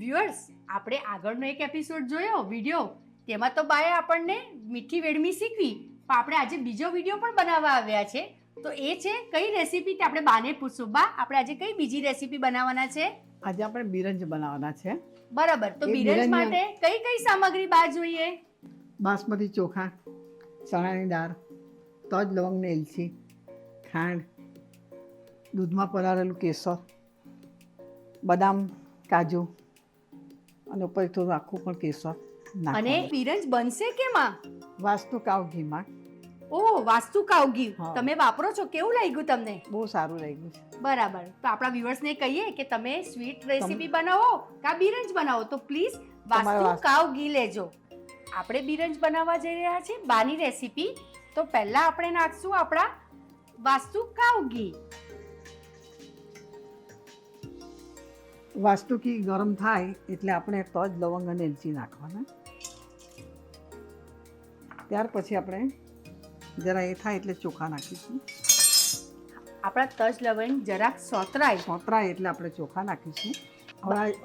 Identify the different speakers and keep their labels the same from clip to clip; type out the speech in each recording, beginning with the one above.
Speaker 1: Viewers, આપણે આગળનો એક એપિસોડ જોયો વિડીયો, તેમાં તો બાએ આપણને મીઠી વેડમી શીખવી, પણ આપણે આજે બીજો વિડીયો પણ બનાવવા આવ્યા છે. તો એ છે કઈ રેસીપી, તે આપણે બાને પૂછશું. બા, આપણે આજે કઈ બીજી રેસીપી બનાવવાના છે?
Speaker 2: આજે આપણે બિરંજ બનાવવાના છે.
Speaker 1: બરાબર, તો બિરંજ માટે કઈ કઈ સામગ્રી બા જોઈએ?
Speaker 2: બાસમતી ચોખા, ચણાની દાળ, તજ, લવંગ ને એલચી, ખાંડ, દૂધમાં પલાળેલું કેસર, બદામ, કાજુ અને ઉપર થોડું આખું પણ કેસર
Speaker 1: અને
Speaker 2: નાખવાનું.
Speaker 1: બિરંજ બનશે કેમાં?
Speaker 2: વાસ્તુ કાવ ઘીમાં.
Speaker 1: ઓહ, વાસ્તુ કાવ ઘી
Speaker 2: હા.
Speaker 1: તમે વાપરો છો, કેવું લાગ્યું તમને?
Speaker 2: બહુ સારું લાગ્યું છે.
Speaker 1: બરાબર, તો આપણા વ્યુઅર્સને કહીએ કે તમે સ્વીટ રેસીપી બનાવો કા બિરંજ બનાવો તો પ્લીઝ વાસ્તુ કાવ ઘી લેજો. આપણે બિરંજ બનાવવા જઈ રહ્યા છીએ બાની રેસીપી, તો પહેલા આપણે નાખશું આપણા વાસ્તુ કાવ ઘી.
Speaker 2: વાસ્તુ ઘી ગરમ થાય એટલે આપણે તજ, લવંગ અને એલચી નાખવાના. ત્યાર પછી આપણે જરા એ થાય એટલે ચોખા નાખીશું.
Speaker 1: આપણા તજ લવંગ જરાક
Speaker 2: સોતરાય એટલે આપણે ચોખા નાખીશું.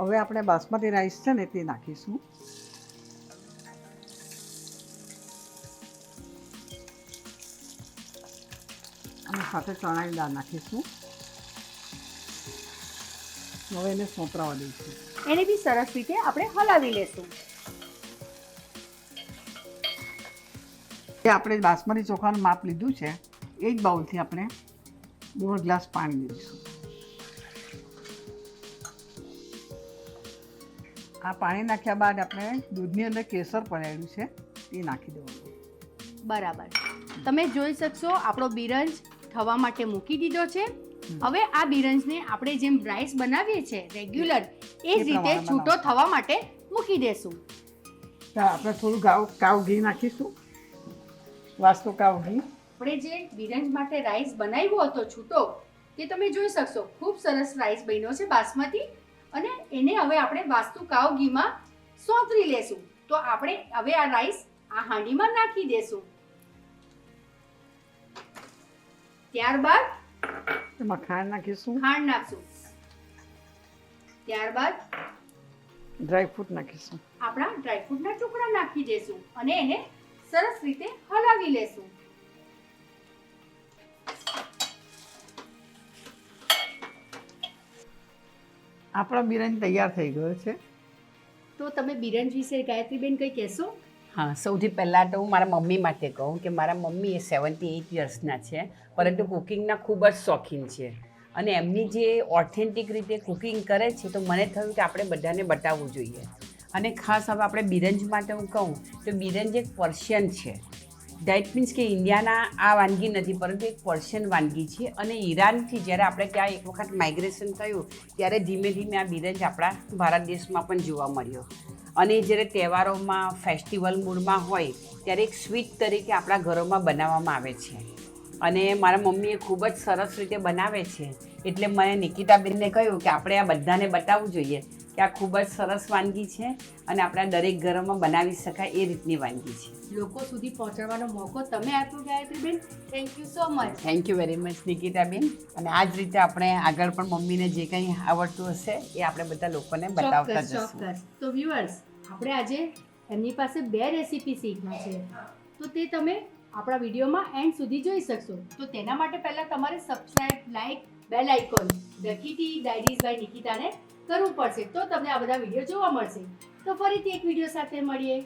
Speaker 2: હવે આપણે બાસમતી રાઈસ છે ને તે નાખીશું. અને સાથે ચણાની દાળ નાખીશું. હવે એને સોતરાવા દઈશું.
Speaker 1: એને બી સરસ રીતે આપણે હલાવી લેશું.
Speaker 2: આપણે બાસમતી ચોખાનું માપ લીધું છે, એ જ બાઉલથી આપણે 1.5 ગ્લાસ પાણી લઈશું. આ પાણી નાખ્યા બાદ આપણે દૂધની અંદર કેસર પલાળ્યું છે એ નાખી દેવાનું.
Speaker 1: બરાબર, તમે જોઈ શકશો આપણો બિરંજ થવા માટે મૂકી દીધો છે. હવે આ બિરંજને આપણે જેમ રાઈસ બનાવીએ છીએ રેગ્યુલર, એ જ રીતે છૂટો થવા માટે મૂકી દેશું.
Speaker 2: આપણે થોડું કાવ ઘી નાખીશું. વાસ્તુ કાવ ઘી.
Speaker 1: આપણે જે બિરંજ માટે રાઈસ બનાવ્યો હતો છૂટો, તે તમે જોઈ શકશો ખૂબ સરસ રાઈસ બન્યો છે બાસમતી. અને એને હવે આપણે વાસ્તુ કાવ ઘીમાં સોતરી લેશું. તો આપણે હવે આ રાઈસ આ હાંડીમાં નાખી દેશું. ત્યારબાદ
Speaker 2: એમાં ખાંડ નાખીશું.
Speaker 1: ખાંડ નાખશું. ત્યારબાદ
Speaker 2: ડ્રાયફ્રૂટ નાખીશું.
Speaker 1: આપણા ડ્રાયફ્રૂટના ટુકડા નાખી દેશું અને એને સરસ રીતે હલાવી લેશું.
Speaker 2: આપણો બિરંજ તૈયાર થઈ ગયો છે.
Speaker 1: તો તમે બિરંજ વિશે ગાયત્રીબેન કંઈ કહેશો?
Speaker 3: હા, સૌથી પહેલાં તો હું મારા મમ્મી માટે કહું કે મારા મમ્મી એ 78 યર્સના છે, પરંતુ કુકિંગના ખૂબ જ શોખીન છે. અને એમની જે ઓથેન્ટિક રીતે કુકિંગ કરે છે, તો મને થયું કે આપણે બધાને બતાવવું જોઈએ. અને ખાસ હવે આપણે બિરંજ માટે હું કહું તો બિરંજ એક પર્શિયન છે. દેટ મીન્સ કે ઇન્ડિયાના આ વાનગી નથી, પરંતુ એક પર્શિયન વાનગી છે. અને ઈરાનથી જ્યારે આપણે ત્યાં એક વખત માઇગ્રેશન થયું, ત્યારે ધીમે ધીમે આ બિરંજ આપણા ભારત દેશમાં પણ જોવા મળ્યો. અને જ્યારે તહેવારોમાં ફેસ્ટિવલ મૂડમાં હોય ત્યારે એક સ્વીટ તરીકે આપણા ઘરોમાં બનાવવામાં આવે છે. અને મારા મમ્મી એ ખૂબ જ સરસ રીતે બનાવે છે. એટલે મને નિકિતાબેનને કહ્યું કે આપણે આ બધાને બતાવવું જોઈએ કે આ ખૂબ જ સરસ વાનગી છે અને આપણા દરેક ઘરોમાં બનાવી શકાય એ રીતની વાનગી છે.
Speaker 1: લોકો સુધી પહોંચાડવાનો મોકો તમે આપ્યો Gayatriben, thank you so much.
Speaker 3: Thank you very much Nikitaben. અને આ જ રીતે આપણે આગળ પણ મમ્મીને જે કંઈ આવડતું હશે એ આપણે બધા લોકોને બતાવતા જઈશું.
Speaker 1: ચોક્કસ. તો વ્યુઅર્સ, આપણે આજે એમની પાસે 2 રેસીપી શીખવા છે, તો તે તમે આપણા વિડીયોમાં એન્ડ સુધી જોઈ શકશો. તો તેના માટે પહેલાં તમારે સબસ્ક્રાઇબ, લાઇક, બેલ આઇકોન દખીતી ડાયરીઝ બાય નિકિતાને કરવું પડશે, તો તમને આ બધા વિડીયો જોવા મળશે. તો ફરીથી એક વિડીયો સાથે મળીએ.